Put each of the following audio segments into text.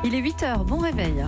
Il est 8h, bon réveil.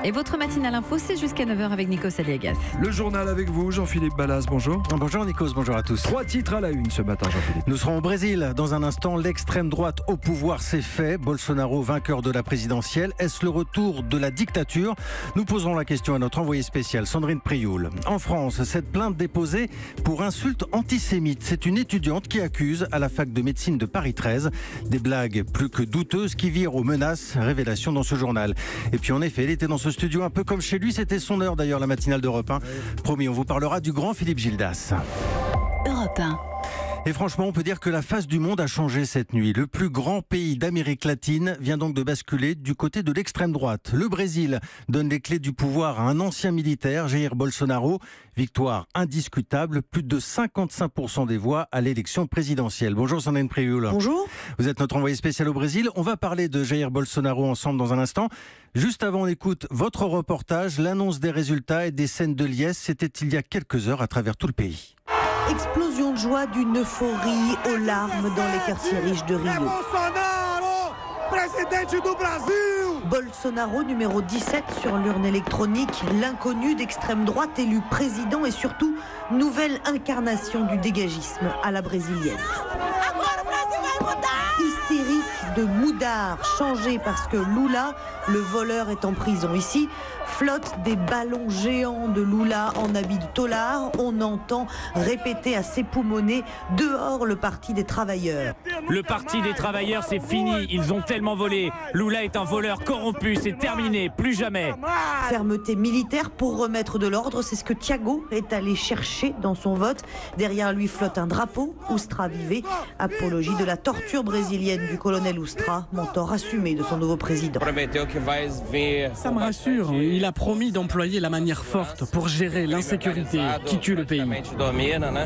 Et votre matinale info, c'est jusqu'à 9h avec Nikos Aliagas. Le journal avec vous, Jean-Philippe Ballas, bonjour. Bonjour Nikos, bonjour à tous. 3 titres à la une ce matin, Jean-Philippe. Nous serons au Brésil. Dans un instant, l'extrême droite au pouvoir, c'est fait. Bolsonaro vainqueur de la présidentielle. Est-ce le retour de la dictature? Nous poserons la question à notre envoyée spéciale, Sandrine Prioul. En France, cette plainte déposée pour insulte antisémite. C'est une étudiante qui accuse à la fac de médecine de Paris 13 des blagues plus que douteuses qui virent aux menaces. Révélation dans ce journal. Et puis en effet, il était dans ce studio un peu comme chez lui. C'était son heure d'ailleurs, la matinale d'Europe 1. Promis, on vous parlera du grand Philippe Gildas. Europe 1. Et franchement, on peut dire que la face du monde a changé cette nuit. Le plus grand pays d'Amérique latine vient donc de basculer du côté de l'extrême droite. Le Brésil donne les clés du pouvoir à un ancien militaire, Jair Bolsonaro. Victoire indiscutable, plus de 55% des voix à l'élection présidentielle. Bonjour Sandrine Prioul. Bonjour. Vous êtes notre envoyé spécial au Brésil. On va parler de Jair Bolsonaro ensemble dans un instant. Juste avant, on écoute votre reportage, l'annonce des résultats et des scènes de liesse. C'était il y a quelques heures à travers tout le pays. Explosion de joie, d'une euphorie aux larmes dans les quartiers riches de Rio. Bolsonaro, numéro 17 sur l'urne électronique, l'inconnu d'extrême droite élu président et surtout nouvelle incarnation du dégagisme à la brésilienne. Hystérique de moudard, changé parce que Lula, le voleur, est en prison. Ici, flotte des ballons géants de Lula en habit de tolard. On entend répéter à ses poumonnés « Dehors le parti des travailleurs ». Le parti des travailleurs, c'est fini. Ils ont tellement volé. Lula est un voleur corrompu. C'est terminé. Plus jamais. Fermeté militaire pour remettre de l'ordre. C'est ce que Thiago est allé chercher dans son vote. Derrière lui flotte un drapeau, Ustra Vive, apologie de la torture brésilienne du colonel Ustra, mentor assumé de son nouveau président. Ça me rassure. Il a promis d'employer la manière forte pour gérer l'insécurité qui tue le pays.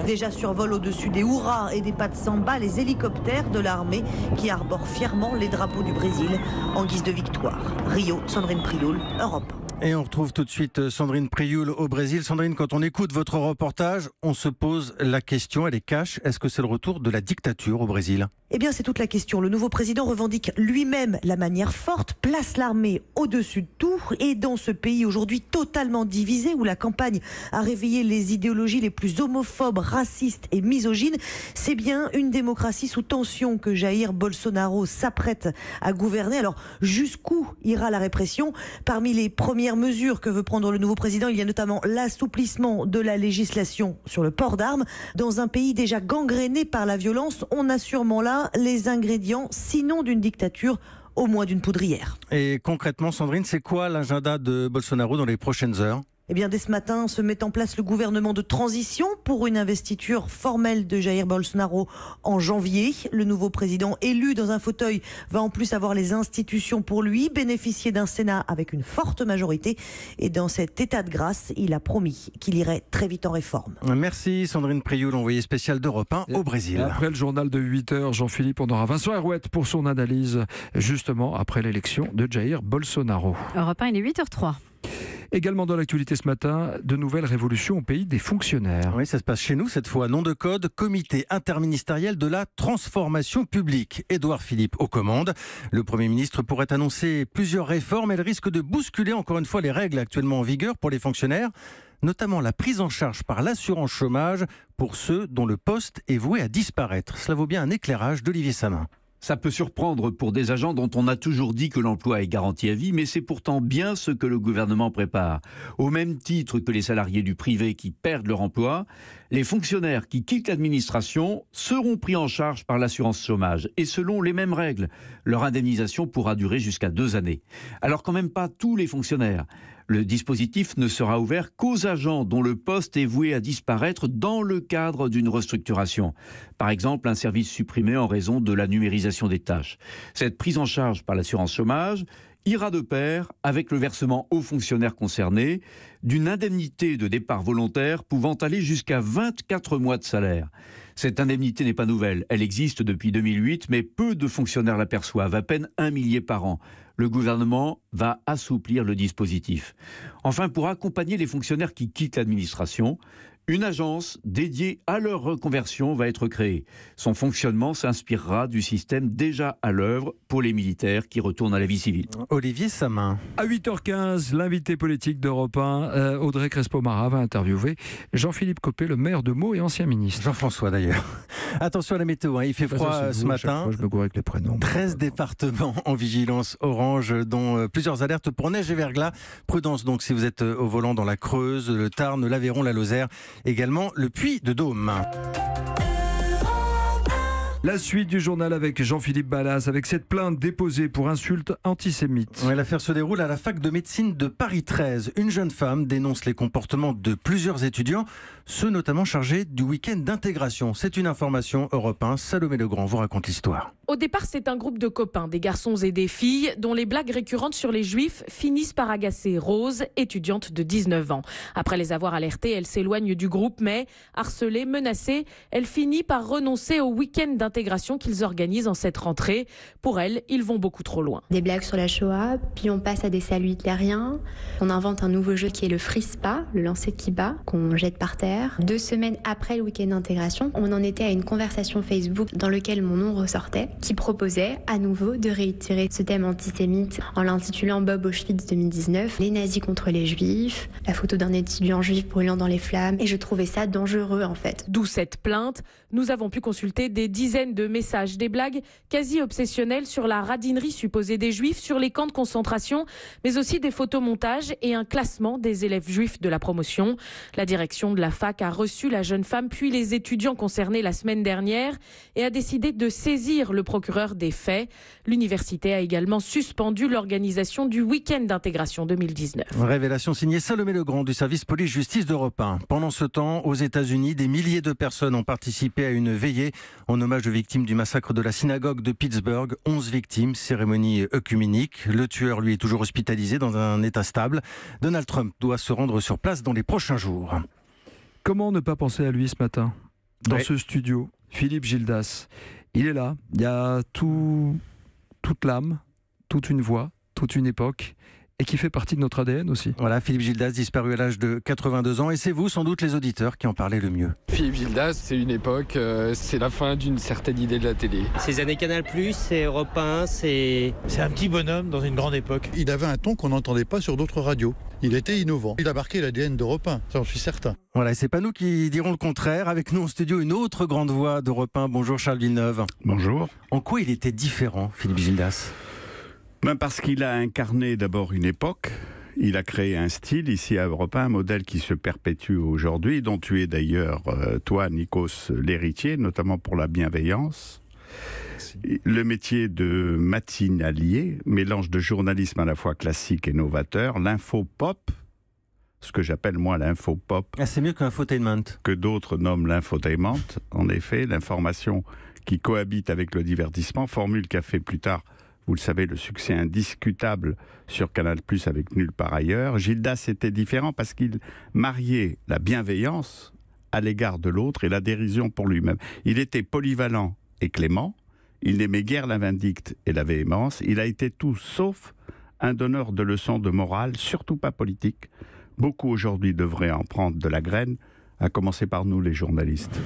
Déjà survolent au-dessus des hurrahs et des pas de samba les hélicoptères de l'armée qui arborent fièrement les drapeaux du Brésil en guise de victoire. Rio, Sandrine Prioul, Europe. Et on retrouve tout de suite Sandrine Prioul au Brésil. Sandrine, quand on écoute votre reportage, on se pose la question, elle est cash, est-ce que c'est le retour de la dictature au Brésil ? Eh bien, c'est toute la question. Le nouveau président revendique lui-même la manière forte, place l'armée au-dessus de tout. Et dans ce pays aujourd'hui totalement divisé, où la campagne a réveillé les idéologies les plus homophobes, racistes et misogynes, c'est bien une démocratie sous tension que Jair Bolsonaro s'apprête à gouverner. Alors, jusqu'où ira la répression ? Parmi les premières mesures que veut prendre le nouveau président, il y a notamment l'assouplissement de la législation sur le port d'armes. Dans un pays déjà gangréné par la violence, on a sûrement là les ingrédients, sinon d'une dictature, au moins d'une poudrière. Et concrètement, Sandrine, c'est quoi l'agenda de Bolsonaro dans les prochaines heures ? Eh bien, dès ce matin, se met en place le gouvernement de transition pour une investiture formelle de Jair Bolsonaro en janvier. Le nouveau président élu dans un fauteuil va en plus avoir les institutions pour lui, bénéficier d'un Sénat avec une forte majorité. Et dans cet état de grâce, il a promis qu'il irait très vite en réforme. Merci Sandrine Prioul, envoyée spéciale d'Europe 1 au Brésil. Après le journal de 8h, Jean-Philippe, on aura Vincent Herouette pour son analyse, justement après l'élection de Jair Bolsonaro. Europe 1, il est 8h03. Également dans l'actualité ce matin, de nouvelles révolutions au pays des fonctionnaires. Oui, ça se passe chez nous cette fois. Nom de code, comité interministériel de la transformation publique. Édouard Philippe aux commandes. Le Premier ministre pourrait annoncer plusieurs réformes. Elles risquent de bousculer encore une fois les règles actuellement en vigueur pour les fonctionnaires, notamment la prise en charge par l'assurance chômage pour ceux dont le poste est voué à disparaître. Cela vaut bien un éclairage d'Olivier Samin. Ça peut surprendre pour des agents dont on a toujours dit que l'emploi est garanti à vie, mais c'est pourtant bien ce que le gouvernement prépare. Au même titre que les salariés du privé qui perdent leur emploi, les fonctionnaires qui quittent l'administration seront pris en charge par l'assurance chômage. Et selon les mêmes règles, leur indemnisation pourra durer jusqu'à 2 années. Alors quand même pas tous les fonctionnaires. Le dispositif ne sera ouvert qu'aux agents dont le poste est voué à disparaître dans le cadre d'une restructuration. Par exemple, un service supprimé en raison de la numérisation des tâches. Cette prise en charge par l'assurance chômage ira de pair avec le versement aux fonctionnaires concernés d'une indemnité de départ volontaire pouvant aller jusqu'à 24 mois de salaire. Cette indemnité n'est pas nouvelle, elle existe depuis 2008, mais peu de fonctionnaires l'aperçoivent, à peine 1 millier par an. Le gouvernement va assouplir le dispositif. Enfin, pour accompagner les fonctionnaires qui quittent l'administration, Une agence dédiée à leur reconversion va être créée. Son fonctionnement s'inspirera du système déjà à l'œuvre pour les militaires qui retournent à la vie civile. Olivier Samin. À 8h15, l'invité politique d'Europe 1, Audrey Crespo-Mara, va interviewer Jean-Philippe Copé, le maire de Meaux et ancien ministre. Jean-François d'ailleurs. Attention à la météo, il fait froid ce matin. Je me gourre avec les prénoms. 13 départements en vigilance orange, dont plusieurs alertes pour neige et verglas. Prudence donc si vous êtes au volant dans la Creuse, le Tarn, l'Aveyron, la Lozère, également le Puy-de-Dôme. La suite du journal avec Jean-Philippe Ballas, avec cette plainte déposée pour insulte antisémite. Ouais, l'affaire se déroule à la fac de médecine de Paris 13. Une jeune femme dénonce les comportements de plusieurs étudiants, ceux notamment chargés du week-end d'intégration. C'est une information Europe 1. Salomé Legrand vous raconte l'histoire. Au départ, c'est un groupe de copains, des garçons et des filles, dont les blagues récurrentes sur les juifs finissent par agacer Rose, étudiante de 19 ans. Après les avoir alertés, elle s'éloigne du groupe, mais harcelée, menacée, elle finit par renoncer au week-end d'intégration qu'ils organisent en cette rentrée. Pour elle, ils vont beaucoup trop loin. Des blagues sur la Shoah, puis on passe à des saluts hitlériens. On invente un nouveau jeu qui est le frispa, le lancer de kiba, qu'on jette par terre. 2 semaines après le week-end d'intégration, on en était à une conversation Facebook dans laquelle mon nom ressortait, qui proposait à nouveau de réitérer ce thème antisémite en l'intitulant Bob Auschwitz 2019, les nazis contre les juifs, la photo d'un étudiant juif brûlant dans les flammes, et je trouvais ça dangereux en fait. D'où cette plainte. Nous avons pu consulter des dizaines de messages, des blagues quasi obsessionnelles sur la radinerie supposée des juifs, sur les camps de concentration, mais aussi des photomontages et un classement des élèves juifs de la promotion. La direction de la fac a reçu la jeune femme puis les étudiants concernés la semaine dernière et a décidé de saisir le procureur des faits. L'université a également suspendu l'organisation du week-end d'intégration 2019. Révélation signée Salomé Legrand du service police-justice d'Europe 1. Pendant ce temps, aux États-Unis, des milliers de personnes ont participé à une veillée en hommage aux victimes du massacre de la synagogue de Pittsburgh. 11 victimes, cérémonie œcuménique. Le tueur, lui, est toujours hospitalisé dans un état stable. Donald Trump doit se rendre sur place dans les prochains jours. Comment ne pas penser à lui ce matin, dans ce studio, Philippe Gildas. Il est là, il y a toute l'âme, toute une voix, toute une époque, et qui fait partie de notre ADN aussi. Voilà, Philippe Gildas, disparu à l'âge de 82 ans, et c'est vous, sans doute, les auditeurs, qui en parlez le mieux. Philippe Gildas, c'est une époque, c'est la fin d'une certaine idée de la télé. Ces années Canal+, c'est Europe 1, c'est un petit bonhomme dans une grande époque. Il avait un ton qu'on n'entendait pas sur d'autres radios. Il était innovant. Il a marqué l'ADN d'Europe 1, ça j'en suis certain. Voilà, et c'est pas nous qui dirons le contraire. Avec nous en studio, une autre grande voix d'Europe 1. Bonjour Charles Villeneuve. Bonjour. En quoi il était différent, Philippe Gildas ? Parce qu'il a incarné d'abord une époque. Il a créé un style ici à Europe 1, un modèle qui se perpétue aujourd'hui, dont tu es d'ailleurs, toi, Nikos, l'héritier, notamment pour la bienveillance. Le métier de matinalier, mélange de journalisme à la fois classique et novateur, l'info-pop, ce que j'appelle moi l'info-pop. Ah, c'est mieux qu'infotainment. Que d'autres nomment l'infotainment. En effet, l'information qui cohabite avec le divertissement, formule qu'a fait plus tard, vous le savez, le succès indiscutable sur Canal+ avec Nulle part ailleurs. Gildas était différent parce qu'il mariait la bienveillance à l'égard de l'autre et la dérision pour lui-même. Il était polyvalent et clément. Il n'aimait guère la vindicte et la véhémence. Il a été tout sauf un donneur de leçons de morale, surtout pas politique. Beaucoup aujourd'hui devraient en prendre de la graine, à commencer par nous les journalistes.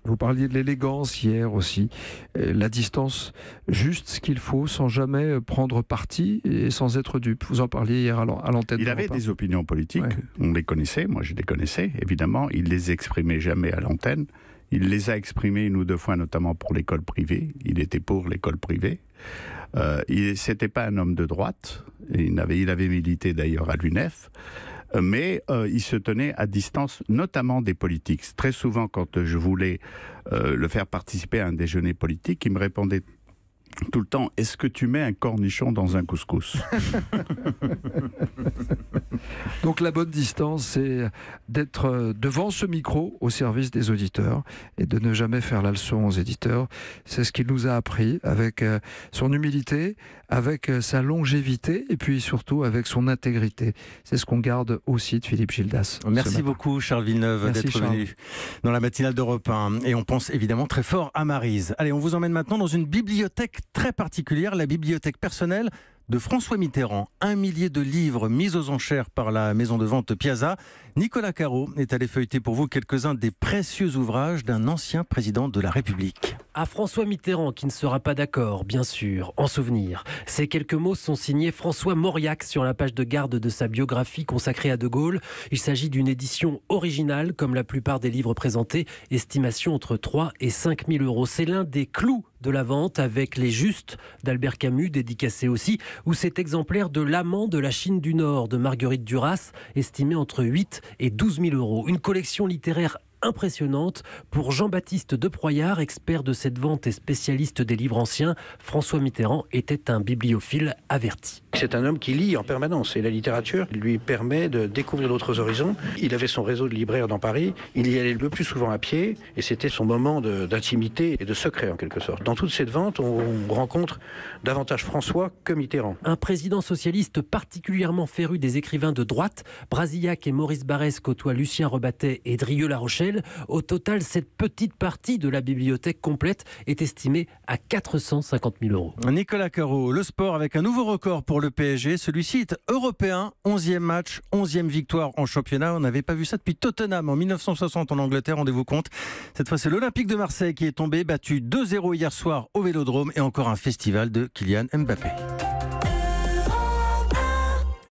Vous parliez de l'élégance hier aussi, la distance, juste ce qu'il faut, sans jamais prendre parti et sans être dupe. Vous en parliez hier à l'antenne. Il avait des opinions politiques, on les connaissait, moi je les connaissais, évidemment. Il les exprimait jamais à l'antenne. Il les a exprimées 1 ou 2 fois, notamment pour l'école privée. Il était pour l'école privée. C'était pas un homme de droite. Il avait milité d'ailleurs à l'UNEF. Mais il se tenait à distance, notamment des politiques. Très souvent, quand je voulais le faire participer à un déjeuner politique, il me répondait tout le temps, est-ce que tu mets un cornichon dans un couscous? Donc la bonne distance, c'est d'être devant ce micro au service des auditeurs et de ne jamais faire la leçon aux éditeurs. C'est ce qu'il nous a appris avec son humilité, avec sa longévité et puis surtout avec son intégrité. C'est ce qu'on garde aussi de Philippe Gildas. Merci beaucoup Charles Villeneuve d'être venu dans la matinale d'Europe 1. Et on pense évidemment très fort à Maryse. Allez, on vous emmène maintenant dans une bibliothèque très particulière, la bibliothèque personnelle de François Mitterrand. 1 millier de livres mis aux enchères par la maison de vente Piazza. Nicolas Caro est allé feuilleter pour vous quelques-uns des précieux ouvrages d'un ancien président de la République. À François Mitterrand, qui ne sera pas d'accord, bien sûr, en souvenir. Ces quelques mots sont signés François Mauriac sur la page de garde de sa biographie consacrée à De Gaulle. Il s'agit d'une édition originale, comme la plupart des livres présentés, estimation entre 3 et 5 000 euros. C'est l'un des clous de la vente, avec Les Justes d'Albert Camus, dédicacé aussi, ou cet exemplaire de L'amant de la Chine du Nord de Marguerite Duras, estimé entre 8 et 12 000 euros. Une collection littéraire impressionnante pour Jean-Baptiste Deproyard, expert de cette vente et spécialiste des livres anciens. François Mitterrand était un bibliophile averti. C'est un homme qui lit en permanence et la littérature lui permet de découvrir d'autres horizons. Il avait son réseau de libraires dans Paris, il y allait le plus souvent à pied et c'était son moment d'intimité et de secret en quelque sorte. Dans toute cette vente, on rencontre davantage François que Mitterrand. Un président socialiste particulièrement féru des écrivains de droite. Brasillac et Maurice Barrès côtoient Lucien Rebattet et Drieux-La Rochelle. Au total, cette petite partie de la bibliothèque complète est estimée à 450 000 euros. Nicolas Caro, le sport avec un nouveau record pour le PSG. Celui-ci est européen. 11e match, 11e victoire en championnat. On n'avait pas vu ça depuis Tottenham en 1960 en Angleterre, rendez-vous compte. Cette fois, c'est l'Olympique de Marseille qui est tombé, battu 2-0 hier soir au Vélodrome et encore un festival de Kylian Mbappé.